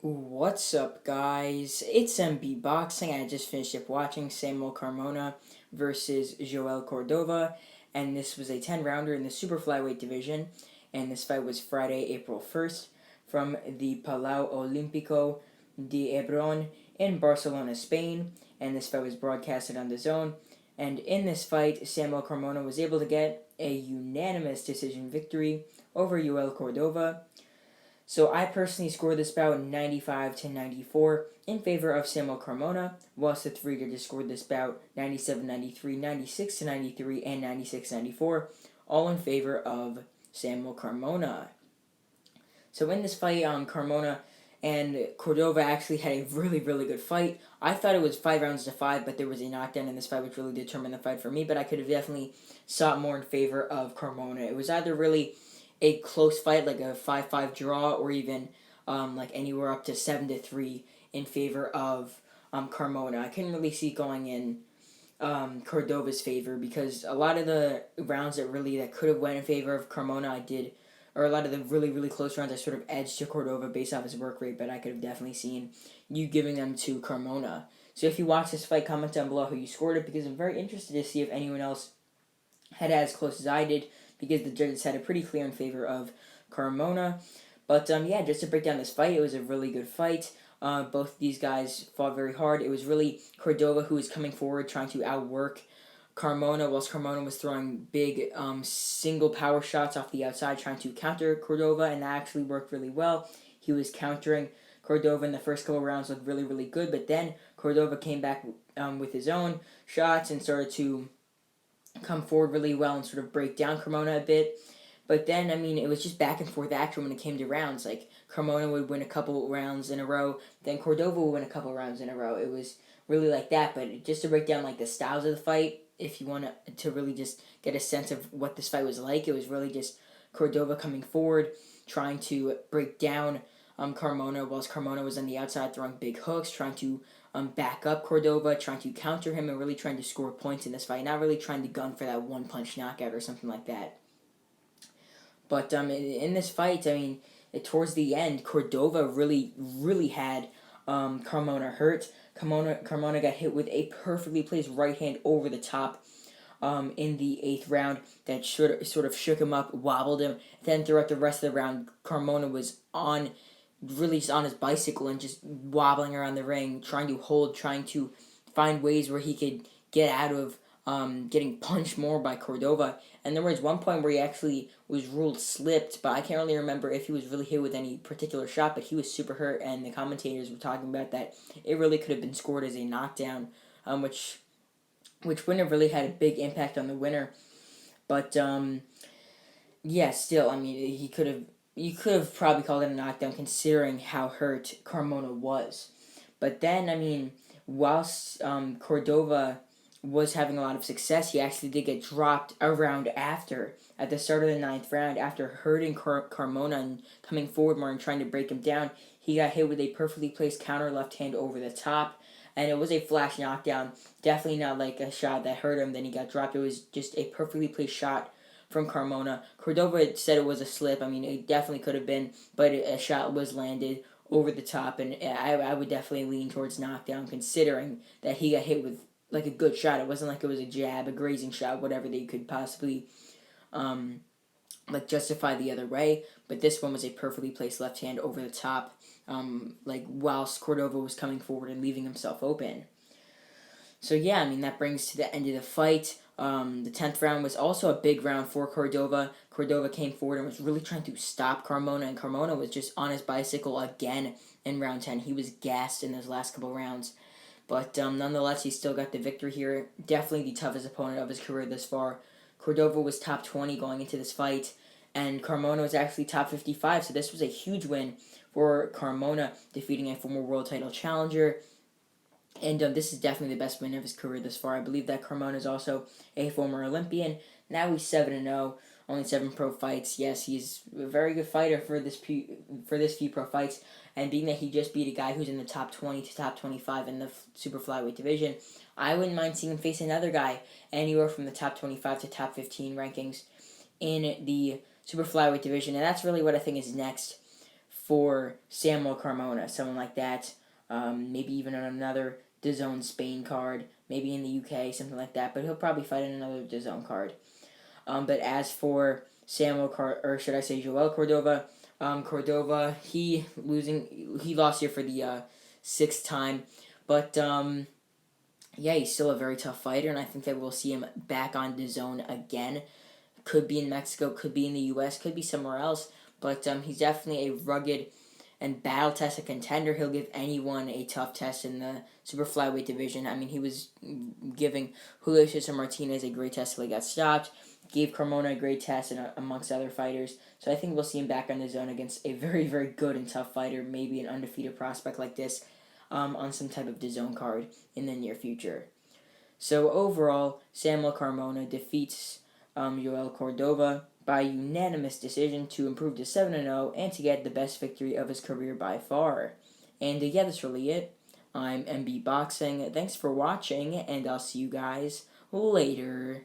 What's up, guys? It's MB Boxing. I just finished up watching Samuel Carmona versus Jeol Cordova, and this was a 10-rounder in the super flyweight division. And this fight was Friday, April 1st, from the Palau Olímpico de Hebron in Barcelona, Spain. And this fight was broadcasted on the Zone. And in this fight, Samuel Carmona was able to get a unanimous decision victory over Jeol Cordova. So I personally scored this bout 95-94 in favor of Samuel Carmona, whilst the three judges scored this bout 97-93, 96-93, and 96-94, all in favor of Samuel Carmona. So in this fight, Carmona and Cordova actually had a really, really good fight. I thought it was 5 rounds to 5, but there was a knockdown in this fight which really determined the fight for me, but I could have definitely sought more in favor of Carmona. It was either really a close fight, like a 5-5 draw, or even like anywhere up to 7-3 in favor of Carmona. I couldn't really see going in Cordova's favor because a lot of the rounds that could have went in favor of Carmona, I did, or a lot of the really, really close rounds I sort of edged to Cordova based off his work rate, but I could have definitely seen you giving them to Carmona. So if you watch this fight, comment down below how you scored it, because I'm very interested to see if anyone else had as close as I did, because the judges had it pretty clear in favor of Carmona. But yeah, just to break down this fight, it was a really good fight. Both these guys fought very hard. It was really Cordova who was coming forward, trying to outwork Carmona, whilst Carmona was throwing big single power shots off the outside, trying to counter Cordova, and that actually worked really well. He was countering Cordova in the first couple rounds, looked really, really good, but then Cordova came back with his own shots and started to come forward really well and sort of break down Carmona a bit. But then, I mean, it was just back and forth action when it came to rounds. Like, Carmona would win a couple rounds in a row, then Cordova would win a couple rounds in a row. It was really like that. But just to break down, like, the styles of the fight, if you want to really just get a sense of what this fight was like, it was really just Cordova coming forward, trying to break down Carmona, whilst Carmona was on the outside throwing big hooks, trying to back up Cordova, trying to counter him, and really trying to score points in this fight. Not really trying to gun for that one-punch knockout or something like that. But in this fight, I mean, towards the end, Cordova really, really had Carmona hurt. Carmona got hit with a perfectly placed right hand over the top in the 8th round that sort of shook him up, wobbled him. Then throughout the rest of the round, Carmona was really just on his bicycle and just wobbling around the ring, trying to hold, trying to find ways where he could get out of getting punched more by Cordova. And there was one point where he actually was ruled slipped, but I can't really remember if he was really hit with any particular shot, but he was super hurt, and the commentators were talking about that it really could have been scored as a knockdown, which wouldn't have really had a big impact on the winner. But yeah, still, I mean, you could have probably called it a knockdown considering how hurt Carmona was. But then, I mean, whilst Cordova was having a lot of success, he actually did get dropped a round after, at the start of the 9th round, after hurting Carmona and coming forward more and trying to break him down. He got hit with a perfectly placed counter left hand over the top, and it was a flash knockdown. Definitely not like a shot that hurt him, then he got dropped. It was just a perfectly placed shot from Carmona. Cordova said it was a slip. I mean, it definitely could have been, but a shot was landed over the top, and I would definitely lean towards knockdown considering that he got hit with like a good shot. It wasn't like it was a jab, a grazing shot, whatever they could possibly like justify the other way. But this one was a perfectly placed left hand over the top, like whilst Cordova was coming forward and leaving himself open. So yeah, I mean, that brings to the end of the fight. The 10th round was also a big round for Cordova. Cordova came forward and was really trying to stop Carmona, and Carmona was just on his bicycle again in round 10. He was gassed in those last couple rounds. But nonetheless, he still got the victory here. Definitely the toughest opponent of his career thus far. Cordova was top 20 going into this fight, and Carmona was actually top 55, so this was a huge win for Carmona, defeating a former world title challenger. And this is definitely the best win of his career thus far. I believe that Carmona is also a former Olympian. Now he's 7-0, only 7 pro fights. Yes, he's a very good fighter for this few pro fights. And being that he just beat a guy who's in the top 20 to top 25 in the super flyweight division, I wouldn't mind seeing him face another guy anywhere from the top 25 to top 15 rankings in the super flyweight division. And that's really what I think is next for Samuel Carmona, someone like that. Maybe even on another DAZN Spain card, maybe in the UK, something like that. But he'll probably fight in another DAZN card. But as for Jeol Cordova, Cordova, he lost here for the sixth time, but yeah, he's still a very tough fighter, and I think that we'll see him back on DAZN again. Could be in Mexico, could be in the U.S., could be somewhere else, but he's definitely a rugged and battle-tested contender. He'll give anyone a tough test in the super flyweight division. I mean, he was giving Julio Cesar Martinez a great test till he got stopped, gave Carmona a great test, and amongst other fighters. So I think we'll see him back on DAZN against a very, very good and tough fighter, maybe an undefeated prospect like this, on some type of DAZN card in the near future. So overall, Samuel Carmona defeats Jeol Cordova by unanimous decision to improve to 7-0 and to get the best victory of his career by far. And yeah, that's really it. I'm MB Boxing. Thanks for watching, and I'll see you guys later.